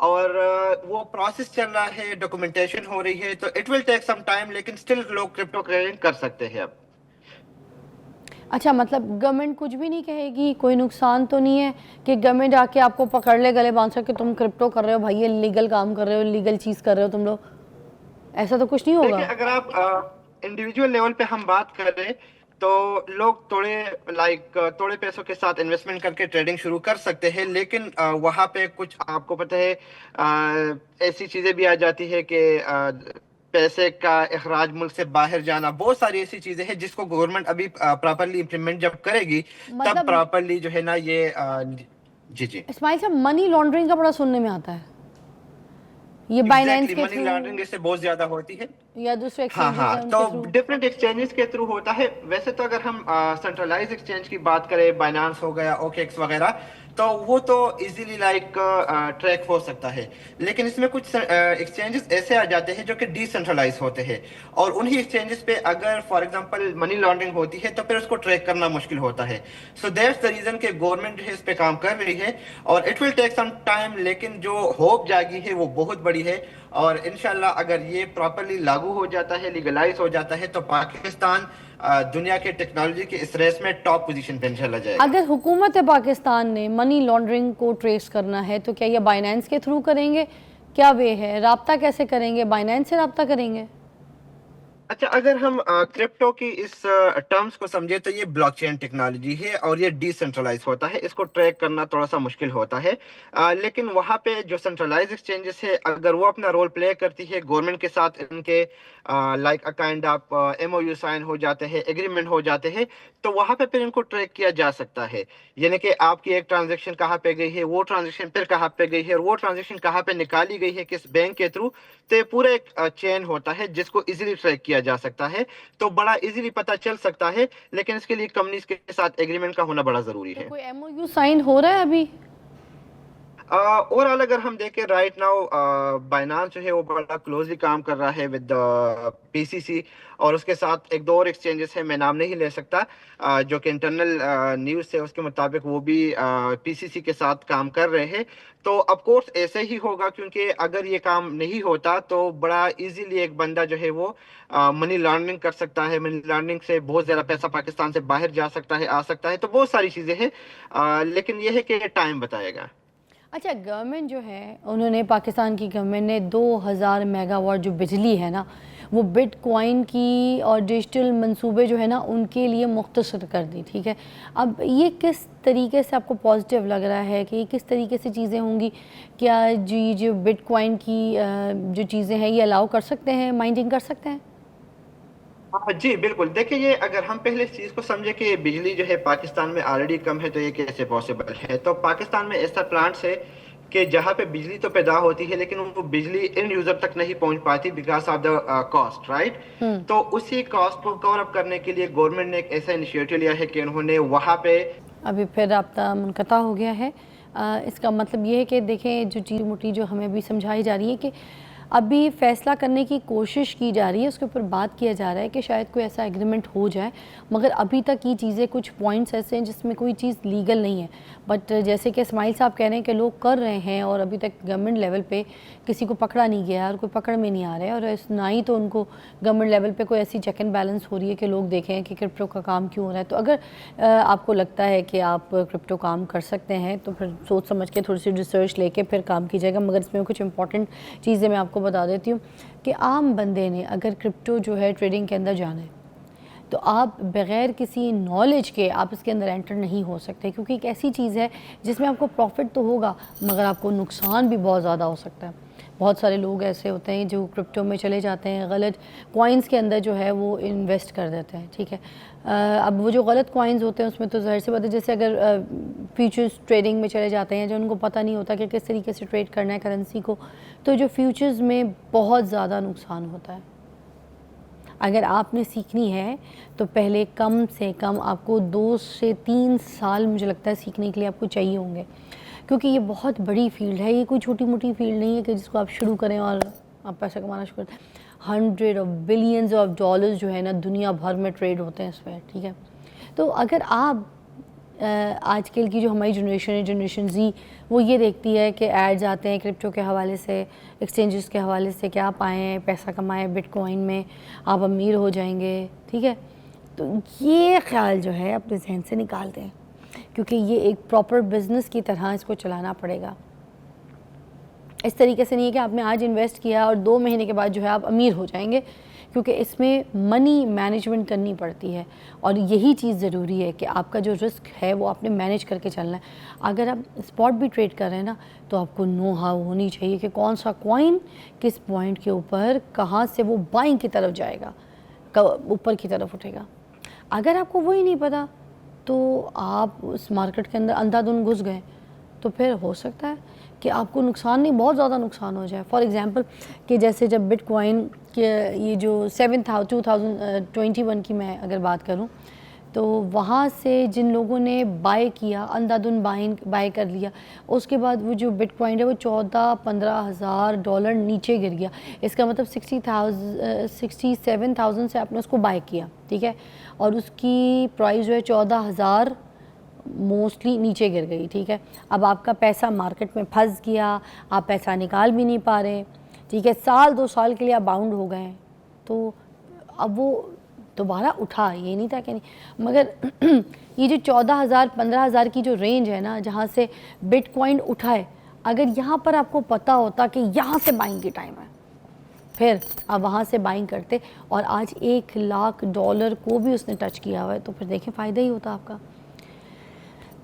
اور وہ پروسیس چل رہا ہے, ڈاکومنٹیشن ہو رہی ہے, تو it will take some time, لیکن اسٹل لوگ کرپٹو ٹریڈنگ کر سکتے ہیں اب. اچھا مطلب گورنمنٹ کچھ بھی نہیں کہے گی, کوئی نقصان تو نہیں ہے کہ گورنمنٹ آ کے آپ کو پکڑ لے گلے باندھ کر کہ تم کرپٹو کر رہے ہو بھائی, لیگل کام کر رہے ہو, لیگل چیز کر رہے ہو تم لوگ, ایسا تو کچھ نہیں دیکھیں ہوگا؟ اگر آپ انڈیویجول لیول پہ ہم بات کر رہے تو لوگ تھوڑے پیسوں کے ساتھ انویسٹمنٹ کر کے ٹریڈنگ شروع کر سکتے ہیں, لیکن وہاں پہ کچھ آپ کو پتہ ہے ایسی چیزیں بھی آ جاتی ہے کہ پیسے کا اخراج ملک سے باہر جانا, بہت ساری ایسی چیزیں ہیں جس کو گورنمنٹ ابھی پراپرلی امپلیمنٹ جب کرے گی تب مطلب پراپرلی جو ہے نا یہ جی جی اسماعیل صاحب منی لانڈرنگ کا بڑا سننے میں آتا ہے, یہ بائنینس ایگزیکٹلی کے منی تھرو لانڈرنگ اس سے بہت زیادہ ہوتی ہے. یا دوسرے ہاں ایکسچینجز ہاں, ہیں ان تو کے تھرو؟ ڈفرینٹ ایکسچینجز کے تھرو ہوتا ہے. ویسے تو اگر ہم سینٹرلائز ایکسچینج کی بات کریں, بائنانس ہو گیا, اوکیکس وغیرہ, تو وہ تو ایزیلی ٹریک ہو سکتا ہے, لیکن اس میں کچھ ایکسچینجز ایسے آ جاتے ہیں جو کہ ڈی سینٹرلائز ہوتے ہیں, اور انہی ایکسچینجز پہ اگر فار ایگزامپل منی لانڈرنگ ہوتی ہے تو پھر اس کو ٹریک کرنا مشکل ہوتا ہے. سو دیٹس دا ریزن کہ گورنمنٹ جو ہے اس پہ کام کر رہی ہے, اور it will take some time, لیکن جو ہوپ جاگی ہے وہ بہت بڑی ہے, اور انشاءاللہ اگر یہ پراپرلی لاگو ہو جاتا ہے, لیگلائز ہو جاتا ہے, تو پاکستان دنیا کے ٹیکنالوجی کے اس ریس میں ٹاپ پوزیشن پہ انشاءاللہ جائے گا. اگر حکومت پاکستان نے منی لانڈرنگ کو ٹریس کرنا ہے تو کیا یہ بائنینس کے تھرو کریں گے؟ کیا وے ہے, رابطہ کیسے کریں گے, بائنینس سے رابطہ کریں گے؟ اچھا, اگر ہم کرپٹو کی اس ٹرمز کو سمجھے تو یہ بلاک چین ٹیکنالوجی ہے اور یہ ڈی سینٹرلائز ہوتا ہے, اس کو ٹریک کرنا تھوڑا سا مشکل ہوتا ہے, لیکن وہاں پہ جو سینٹرلائز ایکسچینجز ہے اگر وہ اپنا رول پلے کرتی ہے گورنمنٹ کے ساتھ, ان کے like a kind of M O U sign ہو جاتے ہیں, ایگریمنٹ ہو جاتے ہیں, تو وہاں پہ پھر ان کو ٹریک کیا جا سکتا ہے. یعنی کہ آپ کی ایک ٹرانزیکشن کہاں پہ گئی ہے, وہ ٹرانزیکشن پھر کہاں پہ گئی ہے, اور وہ ٹرانزیکشن کہاں پہ نکالی گئی ہے, کس بینک کے تھرو, تو یہ پورا ایک چین ہوتا ہے جس کو ایزیلی ٹریک کیا جا سکتا ہے, تو بڑا ایزیلی پتہ چل سکتا ہے, لیکن اس کے لیے کمپنیز کے ساتھ ایگریمنٹ کا ہونا بڑا ضروری تو ہے. کوئی ایم او یو سائن ہو رہا ہے ابھی؟ اوور آل اگر ہم دیکھیں رائٹ ناؤ بائنانس جو ہے وہ بڑا کلوزلی کام کر رہا ہے ود پی سی سی, اور اس کے ساتھ ایک دو اور ایکسچینجز ہیں, میں نام نہیں لے سکتا, جو کہ انٹرنل نیوز سے اس کے مطابق وہ بھی پی سی سی کے ساتھ کام کر رہے ہیں. تو آف کورس ایسے ہی ہوگا, کیونکہ اگر یہ کام نہیں ہوتا تو بڑا ایزیلی ایک بندہ جو ہے وہ منی لانڈرنگ کر سکتا ہے, منی لانڈرنگ سے بہت زیادہ پیسہ پاکستان سے باہر جا سکتا ہے, آ سکتا ہے, تو بہت ساری چیزیں ہیں, لیکن یہ ہے کہ ٹائم بتائے گا. اچھا, گورنمنٹ جو ہے انہوں نے, پاکستان کی گورنمنٹ نے 2000 میگا واٹ جو بجلی ہے نا وہ بٹ کوائن کی اور ڈیجیٹل منصوبے جو ہے نا ان کے لیے مختصر کر دی, ٹھیک ہے. اب یہ کس طریقے سے آپ کو پازیٹیو لگ رہا ہے کہ یہ کس طریقے سے چیزیں ہوں گی؟ کیا جی جو بٹ کوائن کی جو چیزیں ہیں یہ الاؤ کر سکتے ہیں, مائننگ کر سکتے ہیں؟ جی بالکل, دیکھیں یہ اگر ہم پہلے اس چیز کو سمجھے کہ بجلی جو ہے پاکستان میں آلریڈی کم ہے, تو یہ کیسے پاسبل ہے. تو پاکستان میں ایسا پلانٹس ہے کہ جہاں پہ بجلی تو پیدا ہوتی ہے لیکن وہ بجلی ان یوزر تک نہیں پہنچ پاتی because of the cost, right. تو اسی کاسٹ کو کور اپ کرنے کے لیے گورنمنٹ نے ایک ایسا انیشیٹو لیا ہے کہ انہوں نے وہاں پہ ابھی پھر رابطہ منقطع ہو گیا ہے. اس کا مطلب یہ ہے کہ دیکھیں جو چیز موٹی جو ہمیں بھی سمجھائی جا رہی ہے کہ ابھی فیصلہ کرنے کی کوشش کی جا رہی ہے, اس کے اوپر بات کیا جا رہا ہے کہ شاید کوئی ایسا ایگریمنٹ ہو جائے, مگر ابھی تک یہ چیزیں کچھ پوائنٹس ایسے ہیں جس میں کوئی چیز لیگل نہیں ہے. بٹ جیسے کہ اسماعیل صاحب کہہ رہے ہیں کہ لوگ کر رہے ہیں اور ابھی تک گورنمنٹ لیول پہ کسی کو پکڑا نہیں گیا اور کوئی پکڑ میں نہیں آ رہا ہے, اور نہ ہی تو ان کو گورنمنٹ لیول پہ کوئی ایسی چیک اینڈ بیلنس ہو رہی ہے کہ لوگ دیکھیں کہ کرپٹو کا کام کیوں ہو رہا ہے. تو اگر آپ کو لگتا ہے کہ آپ کرپٹو کام کر سکتے ہیں تو پھر سوچ سمجھ کے تھوڑی سی ریسرچ لے کے پھر کام کیجیے گا. مگر اس میں کچھ امپورٹنٹ چیزیں میں آپ کو بتا دیتی ہوں کہ عام بندے نے اگر کرپٹو جو ہے ٹریڈنگ کے اندر جانا ہے تو آپ بغیر کسی نالج کے آپ اس کے اندر انٹر نہیں ہو سکتے, کیونکہ ایک ایسی چیز ہے جس میں آپ کو پروفٹ تو ہوگا مگر آپ کو نقصان بھی بہت زیادہ ہو سکتا ہے. بہت سارے لوگ ایسے ہوتے ہیں جو کرپٹو میں چلے جاتے ہیں, غلط کوائنز کے اندر جو ہے وہ انویسٹ کر دیتے ہیں, ٹھیک ہے. اب وہ جو غلط کوائنز ہوتے ہیں اس میں تو ظاہر سی بات ہے, جیسے اگر فیوچرز ٹریڈنگ میں چلے جاتے ہیں جو ان کو پتہ نہیں ہوتا کہ کس طریقے سے ٹریڈ کرنا ہے کرنسی کو, تو جو فیوچرز میں بہت زیادہ نقصان ہوتا ہے. اگر آپ نے سیکھنی ہے تو پہلے کم سے کم آپ کو 2 سے 3 سال مجھے لگتا ہے سیکھنے کے لیے آپ کو چاہیے ہوں گے, کیونکہ یہ بہت بڑی فیلڈ ہے, یہ کوئی چھوٹی موٹی فیلڈ نہیں ہے کہ جس کو آپ شروع کریں اور آپ پیسہ کمانا شروع کرتے ہیں. 100 بلینز آف ڈالرز جو ہے نا دنیا بھر میں ٹریڈ ہوتے ہیں اس پہ, ٹھیک ہے. تو اگر آپ آج کل کی جو ہماری جنریشن ہے، جنریشن زی، وہ یہ دیکھتی ہے کہ ایڈز آتے ہیں کرپٹو کے حوالے سے، ایکسچینجز کے حوالے سے کہ آپ آئیں پیسہ کمائیں بٹ کوائن میں، آپ امیر ہو جائیں گے، ٹھیک ہے. تو یہ خیال جو ہے اپنے ذہن سے نکال دیں، کیونکہ یہ ایک پراپر بزنس کی طرح اس کو چلانا پڑے گا. اس طریقے سے نہیں ہے کہ آپ نے آج انویسٹ کیا اور 2 مہینے کے بعد جو ہے آپ امیر ہو جائیں گے، کیونکہ اس میں منی مینجمنٹ کرنی پڑتی ہے، اور یہی چیز ضروری ہے کہ آپ کا جو رسک ہے وہ آپ نے مینیج کر کے چلنا ہے. اگر آپ اسپاٹ بھی ٹریڈ کر رہے ہیں نا، تو آپ کو نو ہاؤ ہونی چاہیے کہ کون سا کوائن کس پوائنٹ کے اوپر کہاں سے وہ بائنگ کی طرف جائے گا، اوپر کی طرف اٹھے گا. اگر آپ کو وہی نہیں پتا تو آپ اس مارکیٹ کے اندر اندھا دھند گھس گئے، تو پھر ہو سکتا ہے کہ آپ کو نقصان نہیں، بہت زیادہ نقصان ہو جائے. فار ایگزامپل کہ جیسے جب بٹ کوائن کے یہ جو 2021 کی میں اگر بات کروں، تو وہاں سے جن لوگوں نے بائی کیا، اندھا دھند بائی کر لیا، اس کے بعد وہ جو بٹ کوائن ہے وہ $14,000-15,000 نیچے گر گیا. اس کا مطلب 67,000 سے آپ نے اس کو بائی کیا، ٹھیک ہے، اور اس کی پرائز جو ہے 14,000 موسٹلی نیچے گر گئی، ٹھیک ہے. اب آپ کا پیسہ مارکیٹ میں پھنس گیا، آپ پیسہ نکال بھی نہیں پا رہے، ٹھیک ہے، 2 سال کے لیے آپ باؤنڈ ہو گئے. تو اب وہ دوبارہ اٹھا، یہ نہیں تھا کہ نہیں، مگر یہ جو 14,000-15,000 کی جو رینج ہے نا جہاں سے بٹ کوائن اٹھائے، اگر یہاں پر آپ کو پتہ ہوتا کہ یہاں سے بائنگ کی ٹائم ہے، پھر آپ وہاں سے بائنگ کرتے، اور آج $1,00,000 کو بھی اس نے ٹچ کیا ہوا ہے، تو پھر دیکھیں فائدہ ہی ہوتا آپ کا.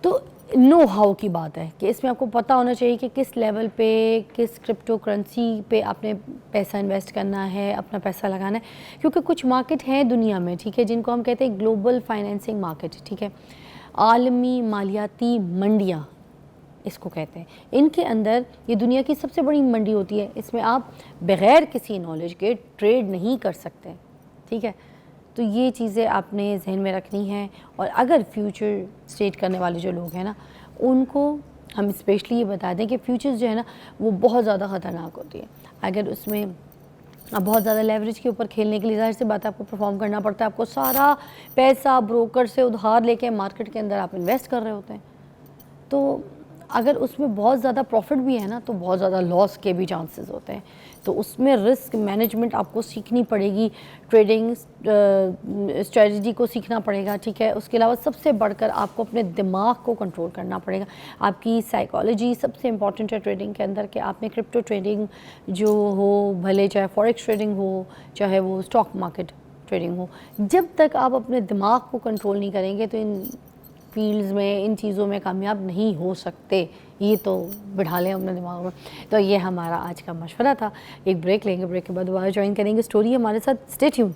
تو نو ہاؤ کی بات ہے کہ اس میں آپ کو پتہ ہونا چاہیے کہ کس لیول پہ، کس کرپٹو کرنسی پہ آپ نے پیسہ انویسٹ کرنا ہے، اپنا پیسہ لگانا ہے. کیونکہ کچھ مارکیٹ ہیں دنیا میں، ٹھیک ہے، جن کو ہم کہتے ہیں گلوبل فائنینسنگ مارکیٹ، ٹھیک ہے، عالمی مالیاتی منڈیاں اس کو کہتے ہیں. ان کے اندر یہ دنیا کی سب سے بڑی منڈی ہوتی ہے، اس میں آپ بغیر کسی نالج کے ٹریڈ نہیں کر سکتے، ٹھیک ہے. تو یہ چیزیں آپ نے ذہن میں رکھنی ہیں. اور اگر فیوچر اسٹیٹ کرنے والے جو لوگ ہیں نا، ان کو ہم اسپیشلی یہ بتا دیں کہ فیوچرز جو ہے نا وہ بہت زیادہ خطرناک ہوتی ہے. اگر اس میں بہت زیادہ لیوریج کے اوپر کھیلنے کے لیے ظاہر سی بات ہے آپ کو پرفارم کرنا پڑتا ہے، آپ کو سارا پیسہ بروکر سے ادھار لے کے مارکیٹ کے اندر آپ انویسٹ کر رہے ہوتے ہیں. تو اگر اس میں بہت زیادہ پروفٹ بھی ہے نا تو بہت زیادہ لاس کے بھی چانسز ہوتے ہیں. تو اس میں رسک مینجمنٹ آپ کو سیکھنی پڑے گی، ٹریڈنگ اسٹریٹجی کو سیکھنا پڑے گا، ٹھیک ہے. اس کے علاوہ سب سے بڑھ کر آپ کو اپنے دماغ کو کنٹرول کرنا پڑے گا. آپ کی سائیکالوجی سب سے امپورٹنٹ ہے ٹریڈنگ کے اندر، کہ آپ نے کرپٹو ٹریڈنگ جو ہو، بھلے چاہے فوریکس ٹریڈنگ ہو، چاہے وہ اسٹاک مارکیٹ ٹریڈنگ ہو، جب تک آپ اپنے دماغ کو کنٹرول نہیں کریں گے تو ان فیلڈز میں، ان چیزوں میں کامیاب نہیں ہو سکتے. یہ تو بڑھا لیں اپنے دماغ میں. تو یہ ہمارا آج کا مشورہ تھا. ایک بریک لیں گے، بریک کے بعد دوبارہ جوائن کریں گے. اسٹوری ہمارے ساتھ، اسٹے ٹیون.